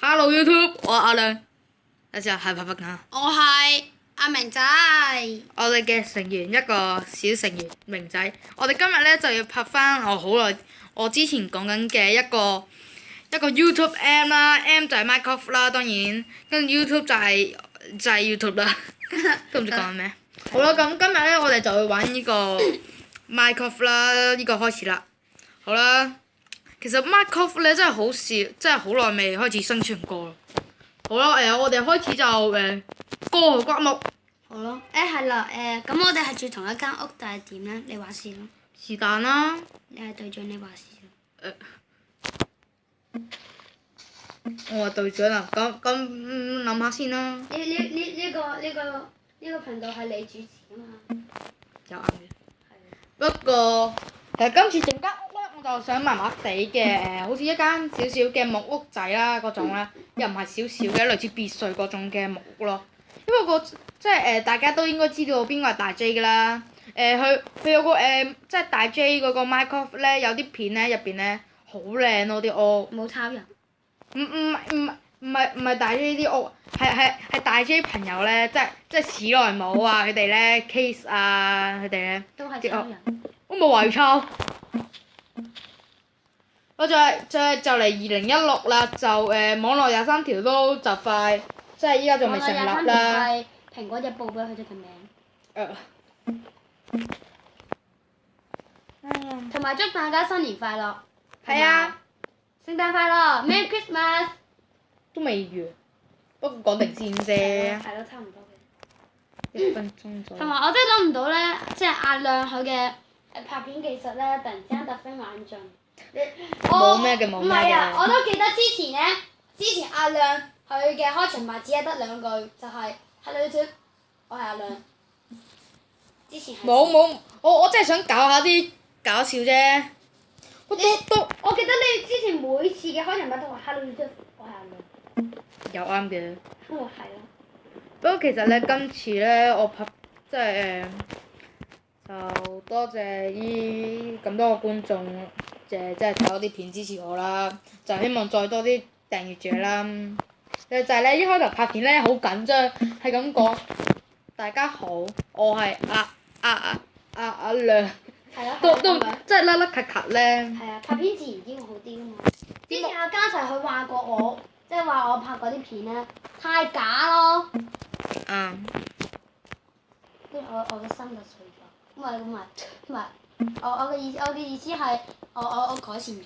Hello YouTube，我係阿亮，大家好，係拍拍緊。我係阿明仔。我哋嘅成員一個小成員明仔，我哋今日咧就要拍翻我之前講緊嘅一個 YouTube M 啦，M 就係 Minecraft 啦，當然跟住 YouTube 就係 YouTube 啦，都唔知講緊咩。好啦，咁今日咧我哋就會玩呢個 Minecraft 啦，呢個開始啦。好啦，其實 Minecraft 咧真係好少，真係好耐未開始生存過啦。好啦，我哋開始就過河刮木。好咯。係啦，咁我哋係住同一間屋定係點咧？你話事咯。是但啦。你係隊長，你話事咯。我話隊長啊，咁諗下先啦。呢個頻道係你主持啊嘛。有啱嘅。不過其實今次整間屋咧，我就想麻麻地嘅好似一間少少嘅木屋仔啦嗰種啦，又唔係少少嘅，類似別墅嗰種嘅木屋咯。因為即係大家都應該知道邊個係大 J 㗎啦。佢有個即係大 J 嗰個 Minecraft 咧，有啲片咧入邊咧好靚咯啲屋。冇抄人。唔係大 J 啲屋，係大 J 朋友咧，即係史萊姆啊佢哋咧 Case 啊佢哋咧。都係抄人。我冇話要抄。我就嚟2016啦，就網絡23條都就快，即係依家仲未成立啦。網絡23條係蘋果日報俾佢哋嘅名。同埋祝大家新年快樂。係啊。聖誕快樂 ，Merry Christmas。都未完，不過講定先啫。係咯，差唔多嘅。1分鐘左右。同埋我真係諗唔到咧，即係阿亮佢嘅拍片技術咧，突然之間突飛猛進。冇咩嘅。唔係啊！我都記得之前阿亮佢嘅開場白只係得2句，就係 Hello YouTube， 我係阿亮。之前係。冇，我真係想搞下啲搞笑啫。我記得你之前每次嘅開場白都話 Hello YouTube， 我係阿亮。有啱嘅。係咯。不過其實咧，今次咧我拍即係就多謝依咁多個觀眾，即係睇我啲片支持我啦，就希望再多啲訂閱者啦。就係咧，一開頭拍片咧好緊張，係咁講，大家好，我係阿亮。係啊。都即係甩甩咳咳咧。係啊，拍片自然啲會好啲㗎嘛。之前阿嘉齊佢話過我，即係話我拍嗰啲片咧太假咯。跟住我嘅心就碎咗。唔係，我嘅意思係我改善咗。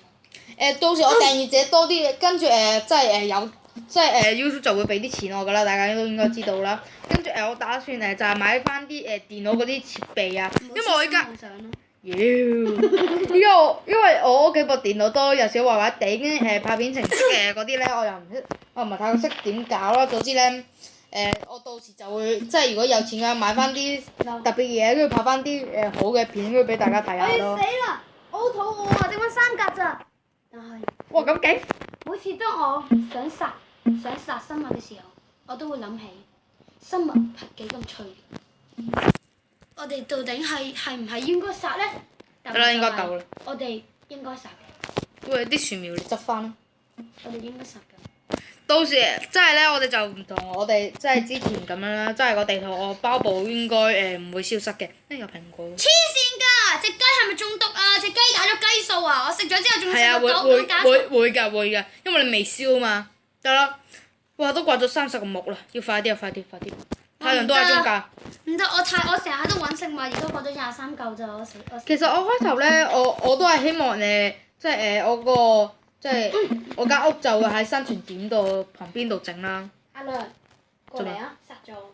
到時我訂閱者多啲，跟住YouTube 就會俾啲錢我㗎啦，大家都應該知道啦。跟住我打算就係買翻啲電腦嗰啲設備啊，因為我依家。妖！因為我屋企部電腦都有少壞壞地，跟住拍片程式嘅嗰啲咧，我唔係太過識點搞咯。總之咧，我到時就會即係如果有錢嘅買翻啲特別嘢，跟住拍翻啲好嘅片，跟住俾大家睇下咯。死啦！我好肚餓啊，剩翻3格咋？但係。哇！咁勁！每次當我想殺生物嘅時候，我都會諗起生物係幾咁脆弱。我哋到底係唔係應該殺咧？得啦，應該夠啦。我哋應該殺嘅。喂，啲樹苗你執翻啦。我哋應該殺嘅。到時即係咧，我哋就唔同我哋即係之前咁樣啦，即係個地圖我包保應該唔會消失嘅，因為有蘋果。黐線㗎！隻雞係咪中毒啊？隻雞打咗雞素啊！我食咗之後仲食到狗假。會㗎，因為你未燒嘛。得啦，哇！都掛咗30個木啦，要快啲啊！快啲！太陽都喺中間。唔得，我成日喺度揾食物，而家過咗23嚿咋，我死。其實我開頭咧，我都係希望即係我間屋就會喺生存點度旁邊度整啦。阿亮，過嚟啊！殺咗我！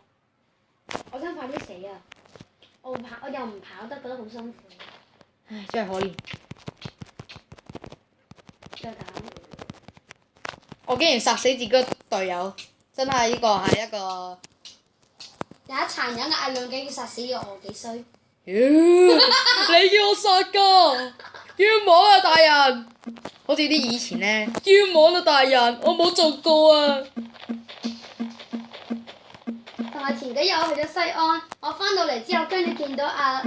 我想快啲死啊！我又唔跑得，覺得好辛苦。唉，真係可憐。再打。我竟然殺死自己個隊友，真係呢個係一個。有一殘忍嘅阿亮竟然殺死咗我，幾衰！你叫我殺㗎，冤枉啊大人！好似啲以前咧，冤枉啊大人，我冇做過啊。同埋前幾日我去咗西安，我翻到嚟之後，跟住見到阿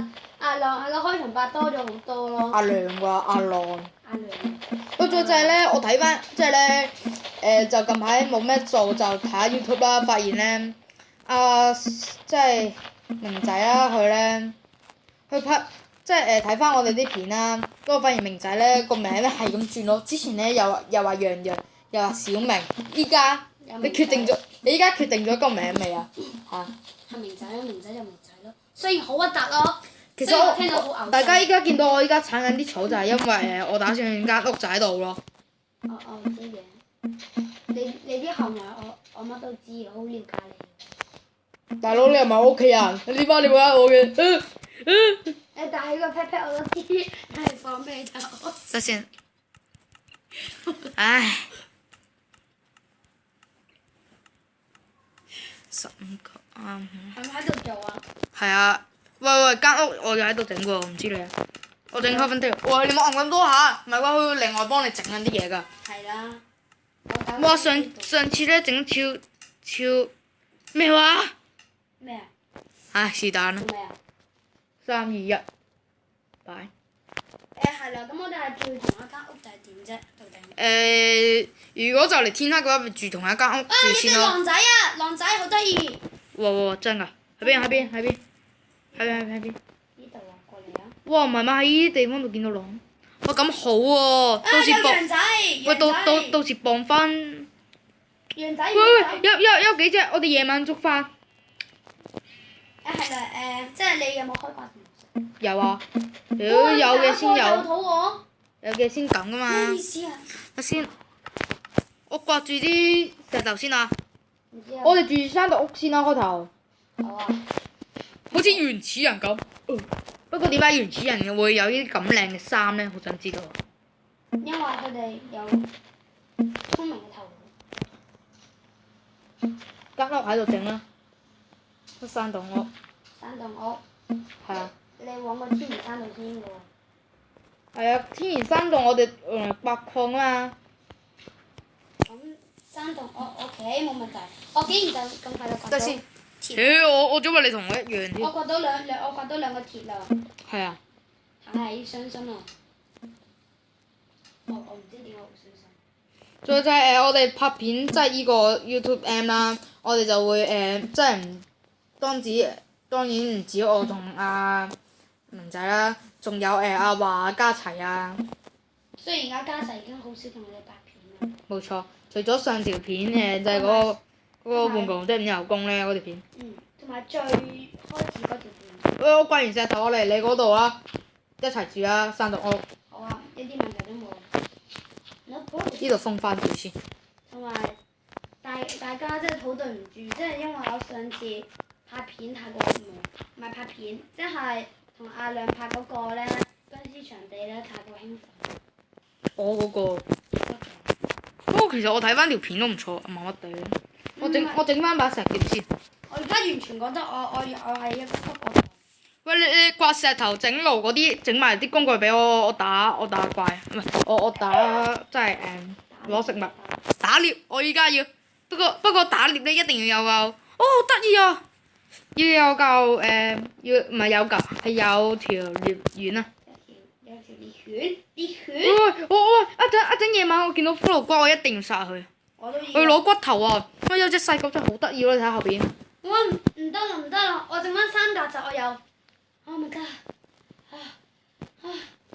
亮佢個開場白多咗好多咯。阿亮喎，阿亮。阿亮。就係咧，我睇翻即係咧，就近排冇咩做，就睇下 YouTube 啦，發現咧，即係明仔啦，佢咧，佢拍即係睇翻我哋啲片啦，不過發現明仔咧個名咧係咁轉咯，之前咧又話洋洋，又話小明，依家你依家決定咗個名未啊？嚇！係明仔咯，明仔就明仔咯，雖然好核突咯。其實我聽到好嘔心。大家依家見到我依家剷緊啲草就係因為我打算間屋就喺度咯。我知嘅。你啲行為我乜都知，我好了解你。大佬你又唔係我屋企人，你點解你會呃我嘅？但係個 pat pat 我都知，係放屁頭。等先。唉。15個啱。係咪喺度做啊？係啊。喂，間屋我又喺度整喎，唔知你啊？我整 carpenter。喂，你冇按咁多下，唔係話佢會另外幫你整緊啲嘢㗎。係啦。哇！上次咧整超咩話？咩啊？唉，是但啦。做咩啊3、2、1，擺。係啦，咁我哋係住同一間屋定係點啫？到底？如果就嚟天黑嘅話，咪住同一間屋住先咯。狼仔啊！狼仔好得意。哇！真㗎？喺邊？喺邊？呢度啊，過嚟啊！哇！唔係嘛？喺呢啲地方度見到狼。哇！咁好喎，到時有羊仔。喂，到時磅翻。羊仔。喂，有幾隻？我哋夜晚捉翻。係啦，即係你有冇開掛電？有啊。有嘅先有。肚餓。有嘅先咁㗎嘛。咩意思啊？睇先。我掛住啲石頭先啊！唔知啊。我哋住山道屋先啦，開頭。好啊。好似原始人咁。不過點解原始人會有呢啲咁靚嘅衫咧？好想知道。因為佢哋有聰明嘅頭腦。間屋喺度整啦。山道屋。山洞屋。係啊。你揾個天然山洞先喎。係啊，天然山洞我哋挖礦啊嘛。咁山洞我 OK 冇問題。我竟然就咁快就掘到。得先。我仲以為你同我一樣添。我掘到兩個鐵啦。係啊。係相信啊！我唔知點解會相信。仲有就係我哋拍片即係依個 YouTube M 啦，我哋就會即係唔當然唔止我同阿明仔啦，仲有阿華、嘉齊啊。雖然而家嘉齊已經好少同我哋拍片啦。冇錯，除咗上條片就係嗰個玩具即係五油公咧嗰條片。同埋最開始嗰條片。我掛完石頭，我嚟你嗰度啦，一齊住啦，山洞屋。好啊，一啲問題都冇。呢度封翻住先。同埋大家真係好對唔住，即係因為我上次拍片太過唔係拍片，即係同阿亮拍嗰個咧僵屍場地咧太過興奮。我嗰個。不過其實我睇翻條片都唔錯，麻麻地。我整翻把石劍先。我而家完全覺得我係一個不過。喂，你刮石頭整路嗰啲，整埋啲工具俾我打怪，唔係我打即係攞食物。打獵我依家要，不過打獵咧一定要有嚿，好得意啊！要有嚿唔係有嚿，係有條獵丸啊！有條獵犬。喂，一陣夜晚我見到骷髏骨，我一定要殺佢。我都要。佢攞骨頭啊！喂，有隻細狗真係好得意咯，你睇下後邊。我唔得啦！我剩翻3格就我有。Oh my god！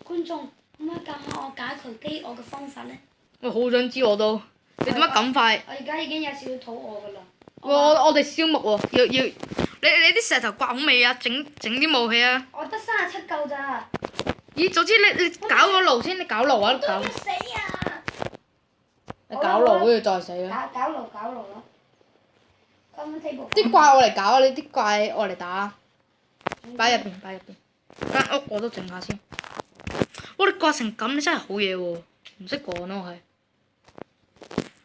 觀眾，可唔可以教下我解佢飢餓嘅方法咧？我好想知我都，你點解咁快？我而家已經有少少肚餓㗎啦。我哋燒木喎，要你啲石頭刮好未啊？整啲武器啊！我得37嚿咋。咦，早知你搞個爐先，你搞爐啊！都要死啊！你搞爐跟住再死啊！搞爐咯。啲怪我嚟搞啊！你啲怪我嚟打。擺入邊。間屋我都整下先。哇！你刮成咁，你真係好嘢喎！唔識講咯，我係。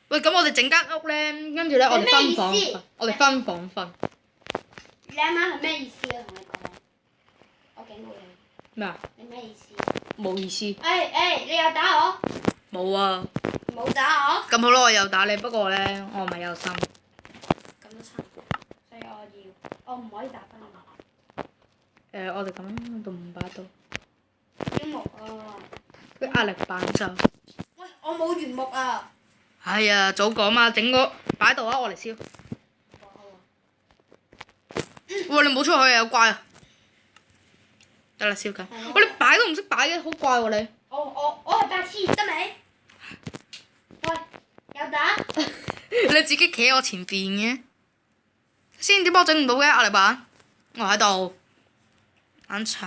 喂，咁我哋整間屋咧，跟住咧我哋分房瞓。我哋分房瞓。你啱啱係咩意思啊？同你講。我警告你。咩啊？你咩意思？冇意思。你又打我？冇啊。冇打我？咁好啦，我又打你，不過咧我唔係有心。咁都差唔多，所以我唔可以打翻你。我哋咁樣到5把刀。燒木啊！佢壓力板就。喂，我我冇原木啊。係啊，早講嘛，整個擺喺度啊，我嚟燒。哇！你冇出去啊，有怪啊！得啦，燒緊。喂，你擺都唔識擺嘅，好怪喎你。我係白痴，得未？喂，有打？你自己企喺我前邊嘅。先點解我整唔到嘅壓力板？我喺度。眼殘。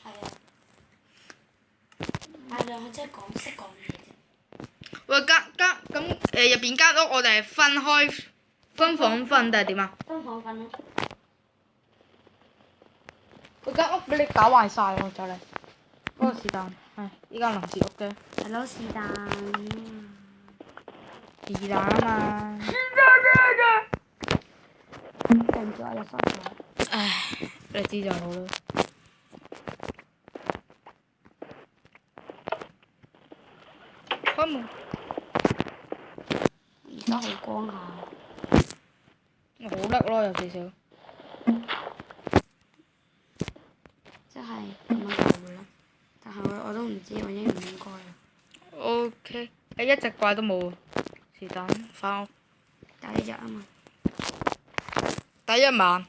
係啊。阿亮佢真係識講嘢啫。喂，咁入邊間屋我哋係分房瞓定係點啊？分房瞓咯。佢間屋俾你搞壞晒喎，就嚟。嗰個是但，係依間臨時屋嘅。係咯，是但。是但啊嘛。對唔住，我又失咗。唉，你知就好啦。開門。而家好光下。我好叻咯，有少少。即係咁樣就會啦，但係我都唔知我應唔應該啊。OK，你一隻怪都冇喎，是但，翻屋。第一日啊嘛。第一晚。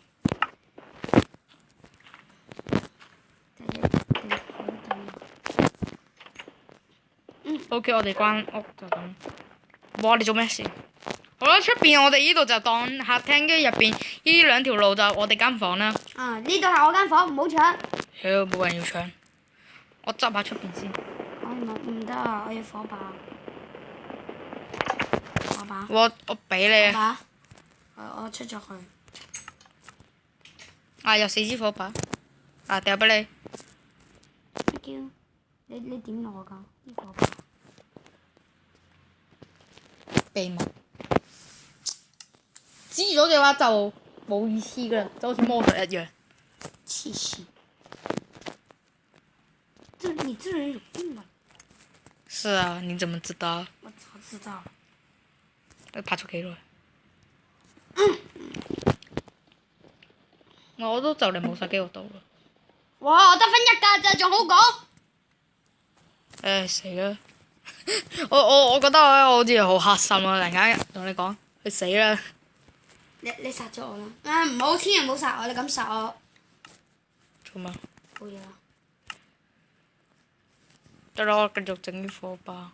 OK，我哋關屋就咁。哇！你做咩事？好啦，出邊我哋呢度就當客廳，跟住入邊呢兩條路就我哋間房啦。啊！呢度係我間房，唔好搶。妖，冇人要搶。我執下出邊先。我唔得啊！我要火把。火把。我俾你火啊！把。我出咗去。啊！有4支火把。啊！掉俾你。 Thank you。你點攞㗎？啲火把。秘密。知咗嘅話就冇意思㗎啦，就好似魔術一樣。黐線！你這人有病吧？是啊，你怎麼知道？我早知道。拍咗幾耐？我都就嚟冇晒機會到啦。哇！我得分1格咋，仲好講？唉死啦！我覺得我好似好黑心啊！突然間同你講，去死啦！你殺咗我啦！啊唔好，千祈唔好殺我！你咁殺我。做咩？冇嘢啦。得啦，我繼續整啲火把。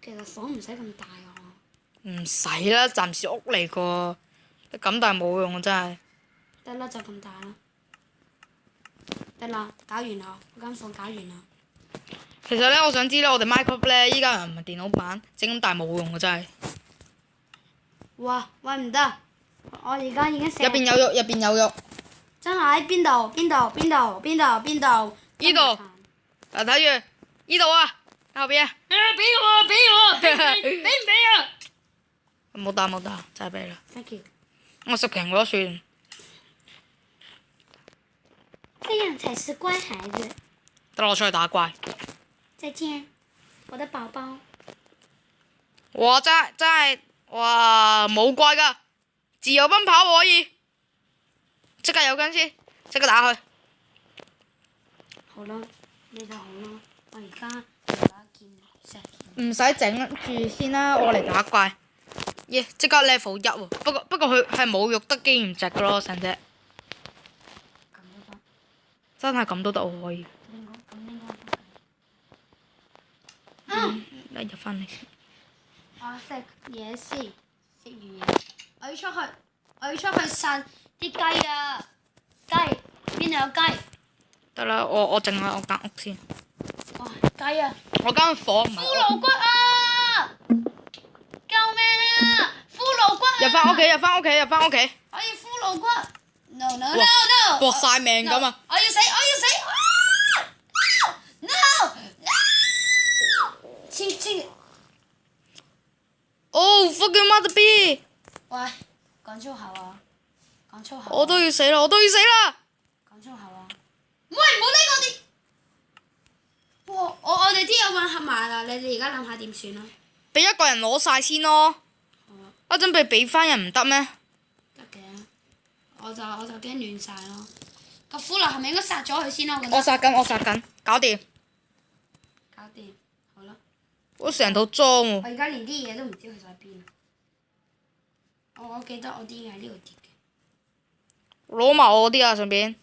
其實房唔使咁大啊。唔使啦，暫時屋嚟個，咁但係冇用啊！真係。得啦，就咁大啦。得啦，搞完啦，我間房搞完啦。其實咧，我想知咧，我哋 Minecraft 咧，依家又唔係電腦版，整咁大冇用啊！真係。哇！喂唔得，我而家已經入邊有肉，入邊有肉。真係邊度？邊度？邊度？邊度？邊度？依度。嗱，睇住，依度啊，後邊啊。俾我！俾我！俾唔俾啊？冇打冇打，真係俾啦。 Thank you。我食蘋果算。這樣才是乖孩子。得我出去打怪。再見，我的寶寶。哇！真係，哇冇怪㗎，自由奔跑可以。即刻有根先，即刻打佢。好啦，你就好啦，我而家嚟打劍石。唔使整住先啦，我嚟打怪。耶！即刻 level 1喎，不過佢係冇肉得經驗值㗎咯，成隻。咁都得。真係咁都得喎，可以。你入翻嚟先。我食嘢先，食魚嘢。我要出去殺啲雞啊！雞，邊度有雞？得啦，我整下我間屋先。哇！雞啊！我間房唔係骷髏骨啊！救命啊！骷髏骨啊！入翻屋企，入翻屋企，入翻屋企。我要骷髏骨！No no no no！搏晒命咁啊！我要死！我要死！No no！千哦 fucking mother B！喂，講粗口啊！講粗口。我都要死啦！我都要死啦！講粗口啊！喂，唔好理我哋。哇！我哋啲友揾合埋啦，你哋而家諗下點算啊？俾一個人攞晒先咯。一陣俾翻人唔得咩？得嘅，我就驚亂晒咯。個骷髏係咪應該殺咗佢先咯？我覺得。我殺緊，搞掂。搞掂，好啦。我成套裝喎。我而家連啲嘢都唔知去晒邊。我記得我啲嘢喺呢度跌嘅。攞埋我啲啊，順便。